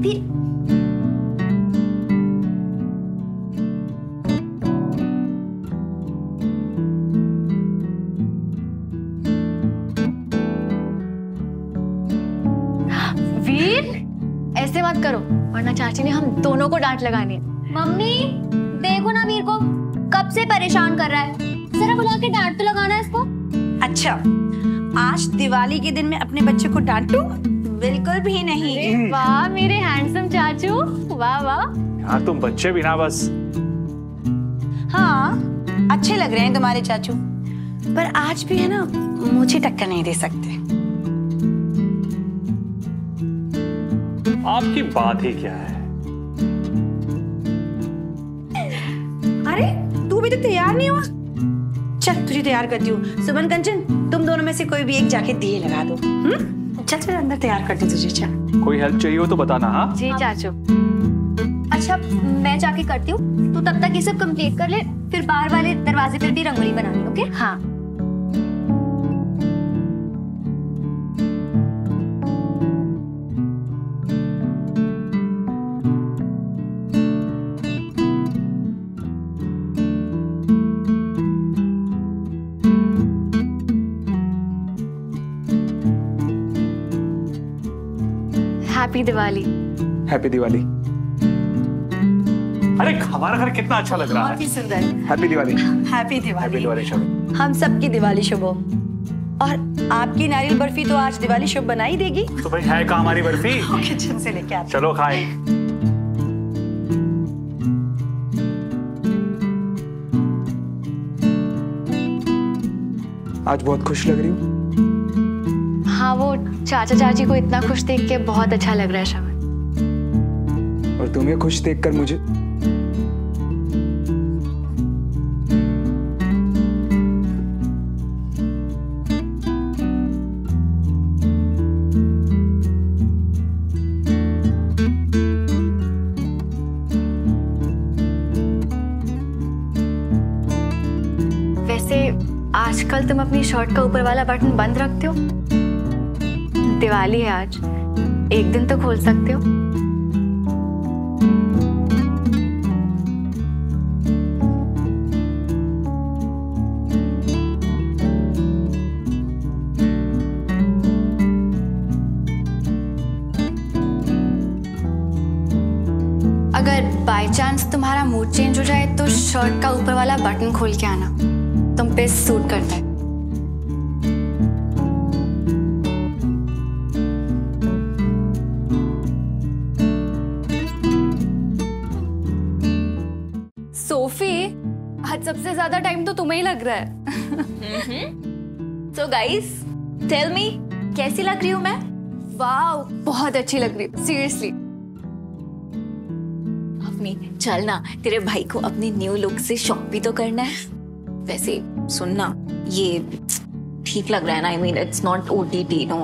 फिर वीर, ऐसे मत करो वरना चाची ने हम दोनों को डांट लगानी है। मम्मी देखो ना, वीर को कब से परेशान कर रहा है, जरा बुला के डांट तो लगाना इसको। अच्छा, आज दिवाली के दिन में अपने बच्चे को डांटूं? बिल्कुल भी नहीं। वाह मेरे हैंडसम चाचू, वाह वाह। हाँ तुम बच्चे भी ना बस। हाँ अच्छे लग रहे हैं तुम्हारे चाचू, पर आज भी है ना मुझे टक्कर नहीं दे सकते। आपकी बात ही क्या है? अरे तू भी तो तैयार नहीं हुआ। चल तुझे तैयार करती हूँ। सुमन, कंचन, तुम दोनों में से कोई भी एक जाके दिए लगा दो। चल चल अंदर तैयार करती तुझे। चल कोई हेल्प चाहिए हो तो बताना। हाँ जी चाचू। अच्छा मैं जाके करती हूँ, तू तब तक ये सब कंप्लीट कर ले, फिर बाहर वाले दरवाजे पर भी रंगोली बनानी। ओके? हाँ हैप्पी दिवाली। हैप्पी दिवाली। अरे हमारा घर कितना अच्छा लग रहा है। बहुत ही सुंदर। Happy Diwali. Happy happy Diwali. Diwali शुभ। हम सबकी दिवाली शुभ हो। और आपकी नारियल बर्फी तो आज दिवाली शुभ बना ही देगी। तो भाई है कहाँ हमारी बर्फी? किचन से लेके आते। चलो खाए। आज बहुत खुश लग रही हूँ। हाँ वो चाचा चाची को इतना खुश देख के बहुत अच्छा लग रहा है शमन। और तुम्हें खुश देखकर मुझे वैसे आजकल तुम अपनी शर्ट का ऊपर वाला बटन बंद रखते हो। दिवाली है आज, एक दिन तो खोल सकते हो। अगर बाय चांस तुम्हारा मूड चेंज हो जाए तो शर्ट का ऊपर वाला बटन खोल के आना, तुम पे सूट करता है। सोफी, आज सबसे ज्यादा टाइम तो तुम्हें ही लग रहा है। So guys, tell me, कैसी लग रही हूँ मैं? वाह बहुत अच्छी लग रही है, सीरियसली। अपनी चल ना, तेरे भाई को अपने न्यू लुक से शॉक भी तो करना है। वैसे सुनना, ये ठीक लग रहा है ना? I mean it's not OTT no.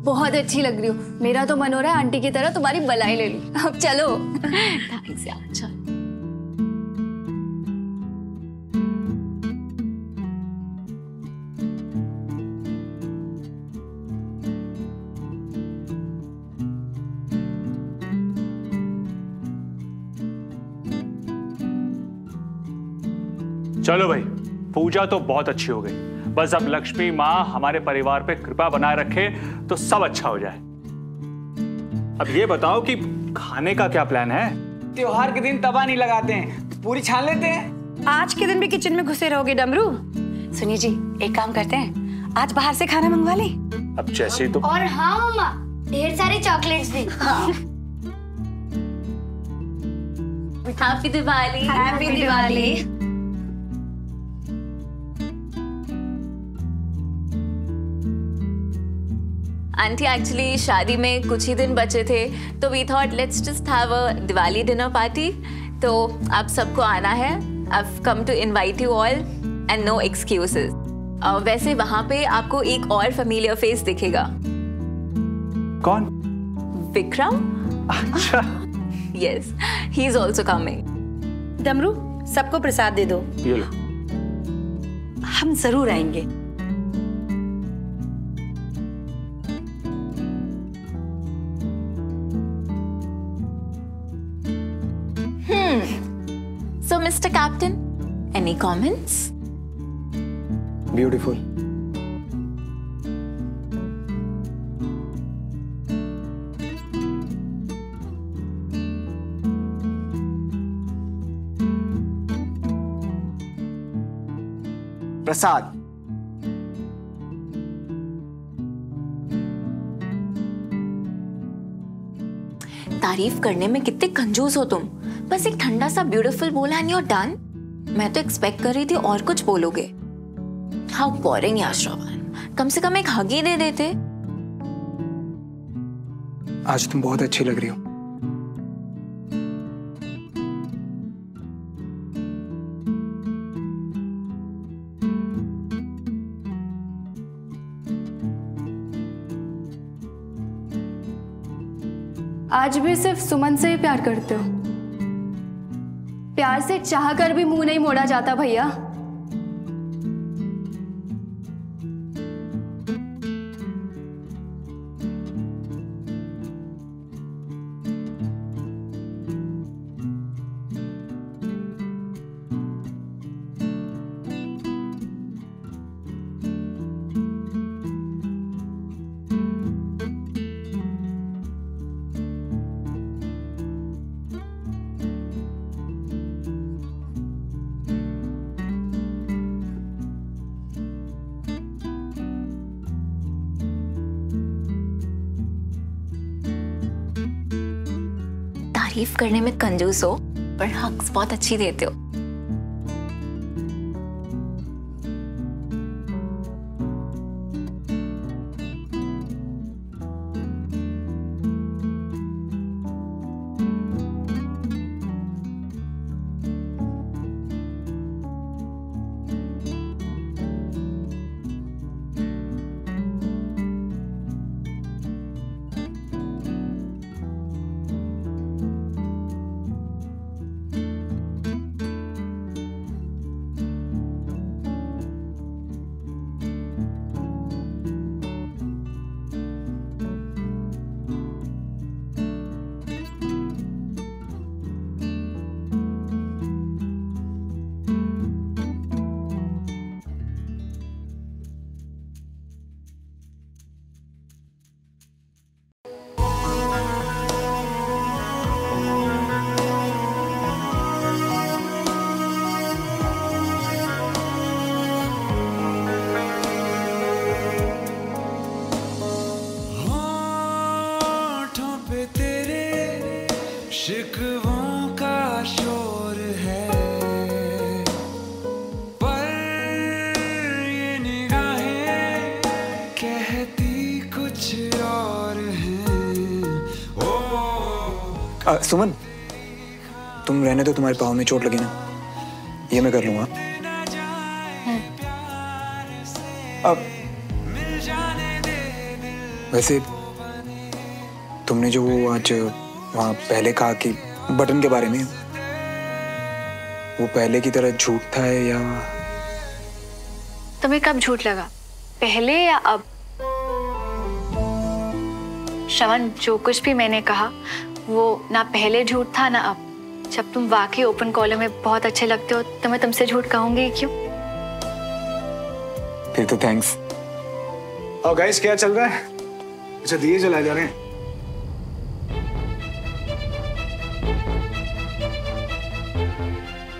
बहुत अच्छी लग रही हूँ। मेरा तो मन हो रहा है आंटी की तरह तुम्हारी बलाई ले लूं। अब चलो। थैंक्स यार, चल। चलो भाई, पूजा तो बहुत अच्छी हो गई। बस अब लक्ष्मी माँ हमारे परिवार पे कृपा बनाए रखे तो सब अच्छा हो जाए। अब ये बताओ कि खाने का क्या प्लान है? त्योहार के दिन तवा नहीं लगाते हैं, तो पूरी छान लेते हैं। आज के दिन भी किचन में घुसे रहोगे डमरू? सुनिए जी, एक काम करते हैं, आज बाहर से खाना मंगवा ले। अब जैसे तो और हाँ मम्मा, ढेर सारे चॉकलेट्स भी। Happy Diwali. Happy Diwali. Aunty actually शादी में कुछ ही दिन बचे थे, तो we thought let's just have a Diwali dinner party. तो आप सबको आना है। I've come to invite you all and no excuses. वैसे वहाँ पे आपको एक और familiar face दिखेगा। कौन? विक्रम। अच्छा। Yes, he is also coming. डमरू, सबको प्रसाद दे दो। ये लो। हम जरूर आएंगे। Mr. Captain. Any comments? Beautiful. प्रसाद। तारीफ करने में कितने कंजूस हो तुम। बस एक ठंडा सा ब्यूटीफुल बोला एंड यू आर डन। मैं तो एक्सपेक्ट कर रही थी और कुछ बोलोगे। हाउ बोरिंग यार श्रवण, कम से कम एक हग ही दे देते। आज तुम बहुत अच्छी लग रही हो। आज भी सिर्फ सुमन से ही प्यार करते हो? प्यार से चाह कर भी मुंह नहीं मोड़ा जाता भैया। तारीफ करने में कंजूस हो पर हक्स बहुत अच्छी देते हो। शिकवों का शोर है, पर ये निगाहें कहती कुछ और हैं। ओ सुमन, तुम रहने दो, तुम्हारे पाँव में चोट लगी ना, ये मैं कर लूंगा। अब वैसे तुमने जो वो आज वहाँ पहले कहा कि बटन के बारे में, वो पहले की तरह झूठ था या? तुम्हें कब झूठ लगा, पहले या अब? श्रवण, जो कुछ भी मैंने कहा वो ना पहले झूठ था ना अब। जब तुम वाकई ओपन कॉलर में बहुत अच्छे लगते हो तो मैं तुमसे झूठ कहूंगी क्यों? फिर तो थैंक्स। और गाइस, क्या चल रहा है? अच्छा, दिए जलाए जा रहे हैं।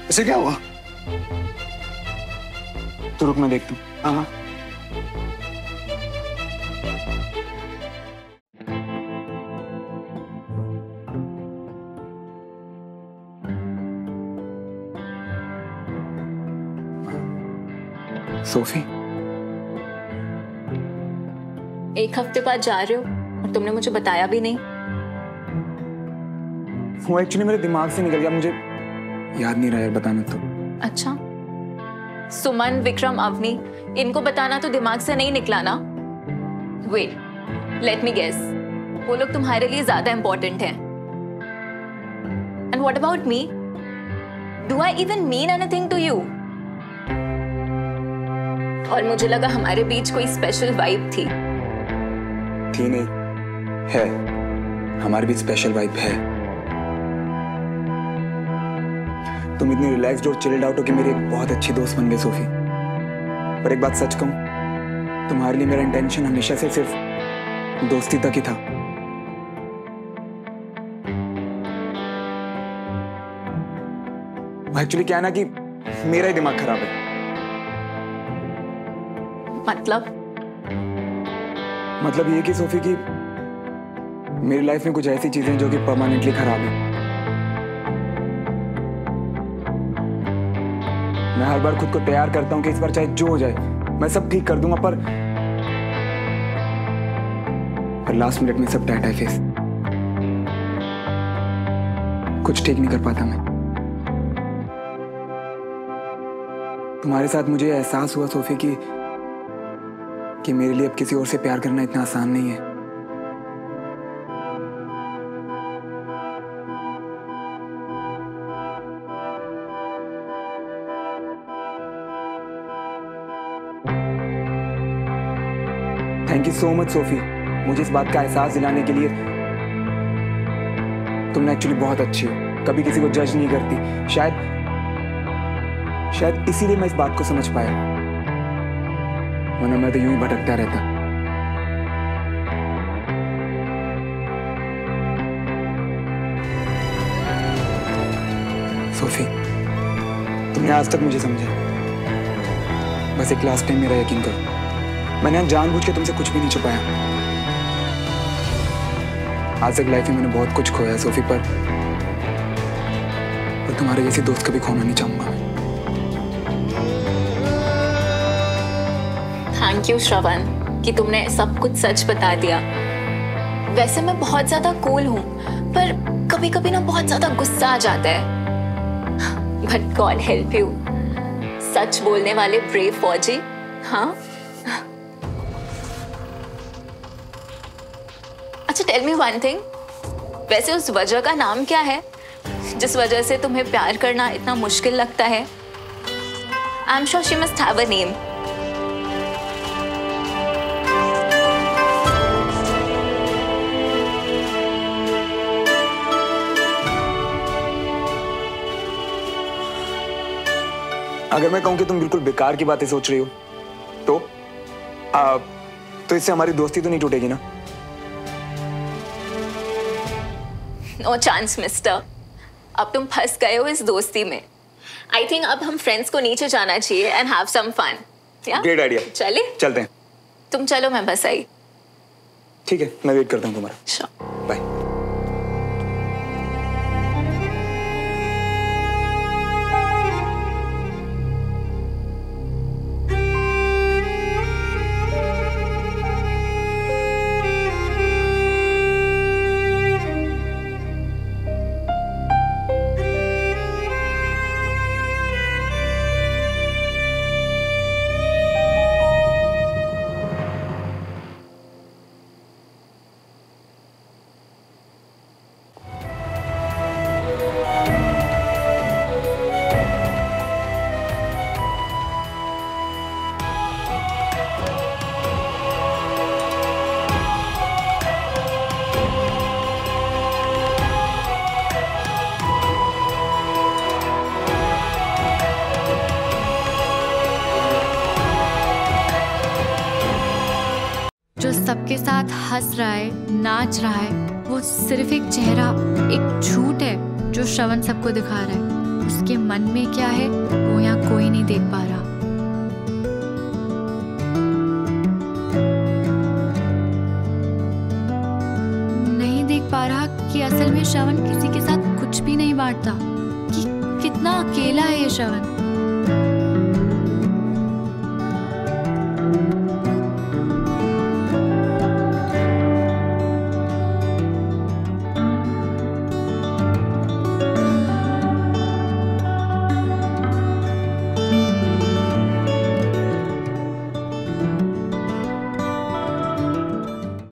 इसे क्या हुआ? तो रुक, मैं देखता हूँ। हाँ। सोफी, एक हफ्ते बाद जा रहे हो और तुमने मुझे बताया भी नहीं। वो एक्चुअली मेरे दिमाग से निकल गया, मुझे याद नहीं रहा है बताना तो। अच्छा, सुमन, विक्रम, अवनी, इनको बताना तो दिमाग से नहीं निकला ना? वेट, लेट मी गेस, वो लोग तुम्हारे लिए ज्यादा इंपॉर्टेंट हैं। And what about me? Do I even mean anything to you? और मुझे लगा हमारे बीच कोई स्पेशल वाइब थी। थी नहीं, है। हमारे बीच स्पेशल वाइब है। तुम इतनी रिलैक्स्ड और चिल्ड आउट हो कि मेरी एक बहुत अच्छी दोस्त बन गई सोफी। पर एक बात सच कहूं, तुम्हारे लिए मेरा इंटेंशन हमेशा से सिर्फ दोस्ती तक ही था। एक्चुअली क्या है ना कि मेरा ही दिमाग खराब है। मतलब ये कि सोफी की मेरी लाइफ में कुछ ऐसी चीजें जो कि परमानेंटली खराब है। मैं हर बार खुद को तैयार करता हूं कि इस बार चाहे जो हो जाए मैं सब ठीक कर दूंगा, पर लास्ट मिनट में सब टाइट है फेस। कुछ ठीक नहीं कर पाता मैं। तुम्हारे साथ मुझे एहसास हुआ सोफी कि मेरे लिए अब किसी और से प्यार करना इतना आसान नहीं है। Thank you so much Sophie, मुझे इस बात का एहसास दिलाने के लिए। तुम एक्चुअली बहुत अच्छी हो, कभी किसी को जज नहीं करती। शायद इसीलिए मैं इस बात को समझ पाया, वरना मैं तो यूं ही भटकता रहता। सोफी, तुमने आज तक मुझे समझा। बस एक लास्ट टाइम मेरा यकीन करो, मैंने जानबूझ के तुमसे कुछ भी नहीं छुपाया। आज तक लाइफ में मैंने बहुत कुछ खोया सोफी, पर तुम्हारे जैसे दोस्त कभी खोना नहीं चाहूंगा। थैंक यू श्रवण कि तुमने सब कुछ सच बता दिया। वैसे मैं बहुत ज्यादा कूल हूँ, पर कभी कभी ना बहुत ज्यादा गुस्सा आ जाता है। बट गॉड हेल्प यू, सच बोलने वाले ब्रेव फौजी। हाँ, अच्छा टेल मी वन थिंग, वैसे उस वजह का नाम क्या है जिस वजह से तुम्हें प्यार करना इतना मुश्किल लगता है? I am sure she must have a name. अगर मैं कहूं कि तुम बिल्कुल बेकार की बातें सोच रही हो तो इससे हमारी दोस्ती तो नहीं टूटेगी ना? नो चांस मिस्टर, अब तुम फंस गए हो इस दोस्ती में। आई थिंक अब हम फ्रेंड्स को नीचे जाना चाहिए and have some fun. Great idea, चले चलते हैं। तुम चलो, मैं बस आई। ठीक है, मैं वेट करता हूँ तुम्हारा। Sure, bye. जो सबके साथ हंस रहा है, नाच रहा है, वो सिर्फ एक चेहरा, एक झूठ है जो श्रवण सबको दिखा रहा है। उसके मन में क्या है वो यहाँ कोई नहीं देख पा रहा। नहीं देख पा रहा कि असल में श्रवण किसी के साथ कुछ भी नहीं बांटता, कि कितना अकेला है ये श्रवण।